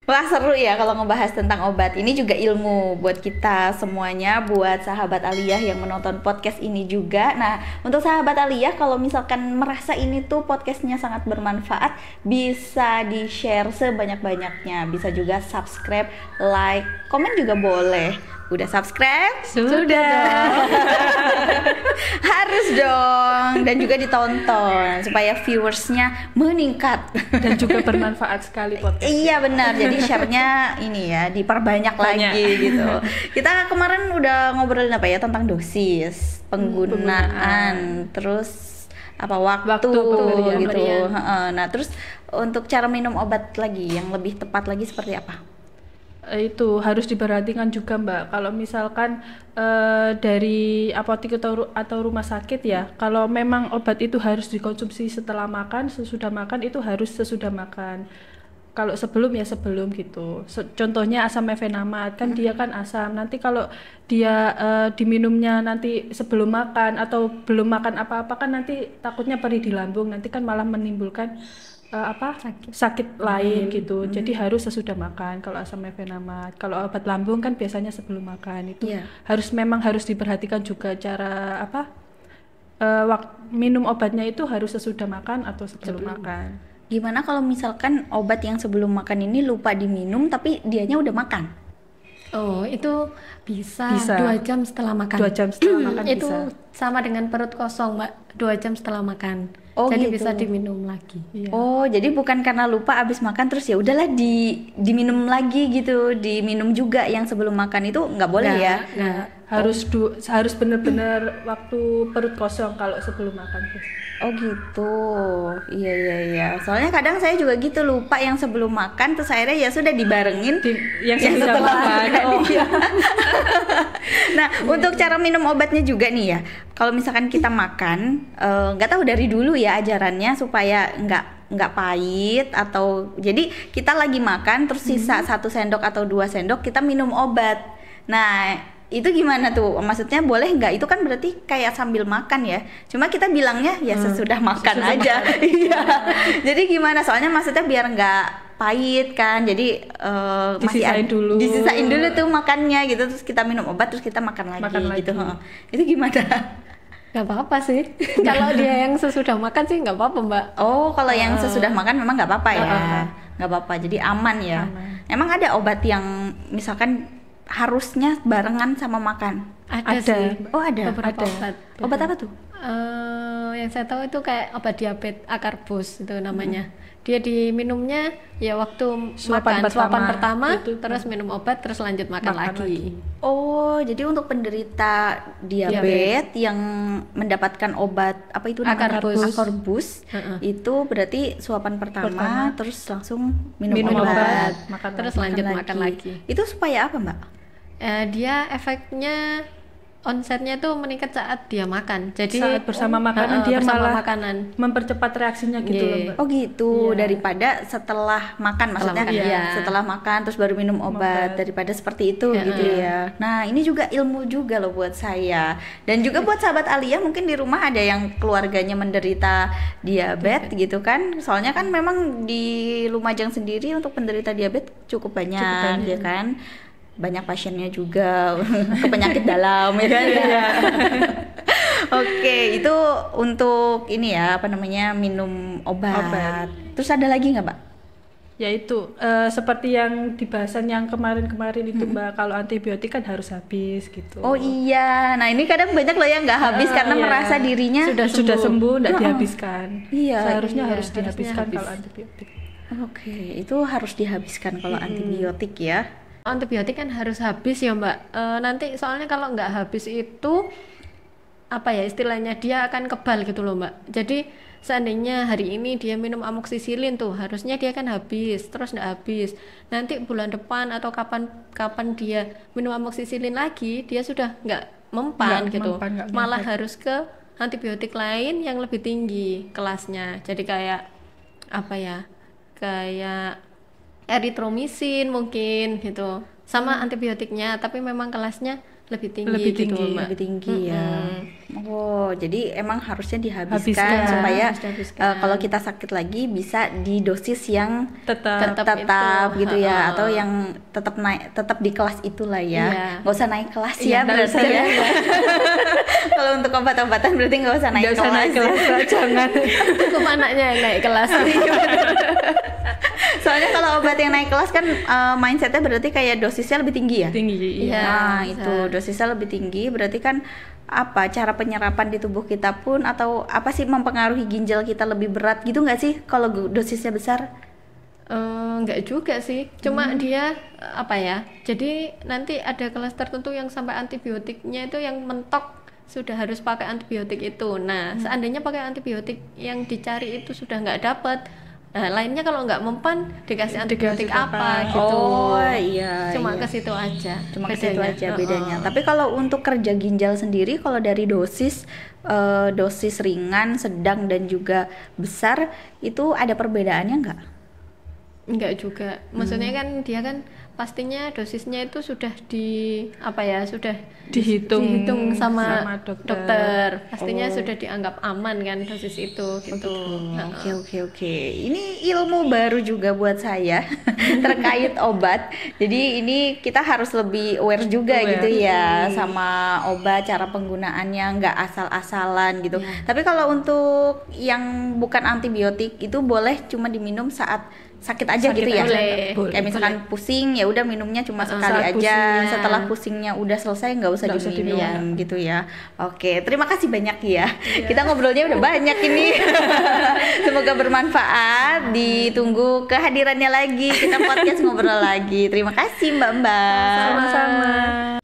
Wah seru ya kalau ngebahas tentang obat. Ini juga ilmu buat kita semuanya, buat sahabat Aliyah yang menonton podcast ini juga. Nah, untuk sahabat Aliyah kalau misalkan merasa ini tuh podcastnya sangat bermanfaat, bisa di-share sebanyak-banyaknya. Bisa juga subscribe, like, komen juga boleh. Udah subscribe? Sudah. Harus dong. Dan juga ditonton supaya viewersnya meningkat. Dan juga bermanfaat sekali podcast. Iya benar, jadi share-nya ini ya diperbanyak lagi gitu. Kita kemarin udah ngobrolin apa ya tentang dosis, penggunaan, terus apa waktu pemberian. gitu. Nah terus untuk cara minum obat lagi yang lebih tepat lagi seperti apa? Itu harus diperhatikan juga Mbak, kalau misalkan dari apotek atau rumah sakit ya, kalau memang obat itu harus dikonsumsi setelah makan, sesudah makan itu harus sesudah makan. Kalau sebelum ya sebelum gitu. Contohnya asam mefenamat kan dia kan asam. Nanti kalau dia diminumnya nanti sebelum makan atau belum makan apa-apa kan nanti takutnya perih di lambung. Nanti kan malah menimbulkan sakit lain gitu. Jadi harus sesudah makan kalau asam mefenamat. Kalau obat lambung kan biasanya sebelum makan itu. Memang harus diperhatikan juga cara minum obatnya itu harus sesudah makan atau sebelum makan. Gimana kalau misalkan obat yang sebelum makan ini lupa diminum tapi dianya udah makan? Oh, itu bisa 2 jam setelah makan. 2 jam setelah makan itu bisa. sama dengan perut kosong, Mbak. 2 jam setelah makan. Oh, jadi gitu. bisa diminum lagi. Iya. Oh, jadi bukan karena lupa abis makan terus ya udahlah diminum lagi gitu, diminum juga yang sebelum makan itu nggak boleh ya? Nggak. Harus benar-benar waktu perut kosong kalau sebelum makan. Oh gitu, iya. Soalnya kadang saya juga gitu lupa yang sebelum makan, terus akhirnya ya sudah dibarengin yang setelah makan. Oh. Iya. Nah, untuk cara minum obatnya juga nih ya. Kalau misalkan kita makan, nggak tahu dari dulu ya ajarannya supaya nggak pahit atau jadi kita lagi makan terus sisa 1 sendok atau 2 sendok kita minum obat. Nah itu gimana tuh? Maksudnya boleh nggak? Itu kan berarti kayak sambil makan ya. Cuma kita bilangnya ya sesudah makan aja. Iya. Jadi gimana? Soalnya maksudnya biar nggak pahit kan. Jadi disisain dulu tuh makannya gitu. Terus kita minum obat terus kita makan lagi gitu. Itu gimana? Nggak apa-apa sih. Kalau dia yang sesudah makan sih nggak apa-apa, Mbak. Oh, kalau yang sesudah makan memang nggak apa-apa ya. Nggak apa-apa. Jadi aman ya. Emang ada obat yang misalkan harusnya barengan sama makan? Ada sih. Oh ada. Beberapa obat. Obat apa tuh? Yang saya tahu itu kayak obat diabetes akarbus itu namanya. Dia diminumnya ya waktu suapan pertama terus minum obat terus lanjut makan lagi. Oh, jadi untuk penderita diabetes yang mendapatkan obat apa itu namanya akarbus itu berarti suapan pertama terus langsung minum obat terus lanjut makan lagi. Itu supaya apa, Mbak? Dia efeknya onsetnya tuh meningkat saat dia makan. Jadi saat bersama makanan dia malah mempercepat reaksinya gitu loh, Mbak. Oh gitu, daripada setelah makan maksudnya setelah makan terus baru minum obat daripada seperti itu gitu ya. Nah, ini juga ilmu juga loh buat saya. Dan juga buat sahabat Aliyah mungkin di rumah ada yang keluarganya menderita diabetes gitu kan. Soalnya kan memang di Lumajang sendiri untuk penderita diabetes cukup banyak ya kan. Banyak pasiennya juga ke penyakit dalam ya kan. Oke, itu untuk ini ya apa namanya minum obat. Terus ada lagi nggak, Mbak? Ya itu seperti yang di bahasan yang kemarin itu Mbak, kalau antibiotik kan harus habis gitu. Oh iya, nah ini kadang banyak loh yang nggak habis karena merasa dirinya sudah sembuh nggak dihabiskan. Iya, seharusnya harus dihabiskan kalau antibiotik. Oke, itu harus dihabiskan kalau antibiotik ya. Antibiotik kan harus habis ya Mbak. Nanti soalnya kalau nggak habis itu apa ya istilahnya dia akan kebal gitu loh Mbak. Jadi seandainya hari ini dia minum amoksisilin tuh harusnya dia kan habis terus nggak habis. Nanti bulan depan atau kapan dia minum amoksisilin lagi dia sudah nggak mempan gitu. Malah harus ke antibiotik lain yang lebih tinggi kelasnya. Jadi kayak apa ya? Kayak eritromisin mungkin gitu sama antibiotiknya tapi memang kelasnya lebih tinggi Lebih gitu tinggi, Mbak. Lebih tinggi ya. Oh, jadi emang harusnya dihabiskan Habiskan. supaya Harus dihabiskan. kalau kita sakit lagi bisa di dosis yang Tetap. tetap itu, gitu ya, heeh. atau yang tetap naik, tetap di kelas itulah ya. Iya. Nggak usah naik kelas Iya, ya nggak berarti usah, ya. iya. Kalau untuk obat-obatan berarti nggak usah naik Nggak usah naik kelas, Mbak, jangan. Cukup anaknya yang naik kelas. Soalnya kalau obat yang naik kelas kan mindsetnya berarti kayak dosisnya lebih tinggi ya. Tinggi. Iya. Nah, bisa. itu dosisnya lebih tinggi berarti kan apa cara penyerapan di tubuh kita pun atau apa sih mempengaruhi ginjal kita lebih berat gitu nggak sih kalau dosisnya besar? Enggak juga sih, cuma dia apa ya? Jadi nanti ada kelas tertentu yang sampai antibiotiknya itu yang mentok sudah harus pakai antibiotik itu. Nah, seandainya pakai antibiotik yang dicari itu sudah nggak dapet, nah lainnya kalau nggak mempan dikasih antibiotik Dikasih apa apa. gitu. Oh iya. Cuma iya. ke situ aja. Cuma ke situ bedanya. aja bedanya. Tapi kalau untuk kerja ginjal sendiri, kalau dari dosis ringan, sedang dan juga besar itu ada perbedaannya nggak? Enggak juga. Maksudnya kan dia kan pastinya dosisnya itu sudah sudah dihitung sama, sama dokter. dokter. Pastinya sudah dianggap aman kan dosis itu gitu. Oke. Ini ilmu baru juga buat saya terkait obat. Jadi ini kita harus lebih aware juga Aware. gitu ya sama obat, cara penggunaannya nggak asal-asalan gitu. Iya. Tapi kalau untuk yang bukan antibiotik itu boleh cuma diminum saat sakit aja Sakit gitu ya. aja. Boleh. Kayak misalkan pusing ya udah minumnya cuma sekali saat aja. pusing, ya. Setelah pusingnya udah selesai nggak usah Nggak usah diminum diminum. gitu ya. Oke, terima kasih banyak ya. Kita ngobrolnya udah banyak ini. Semoga bermanfaat. Ditunggu kehadirannya lagi. Kita podcast ngobrol lagi. Terima kasih Mbak-mbak. Sama-sama.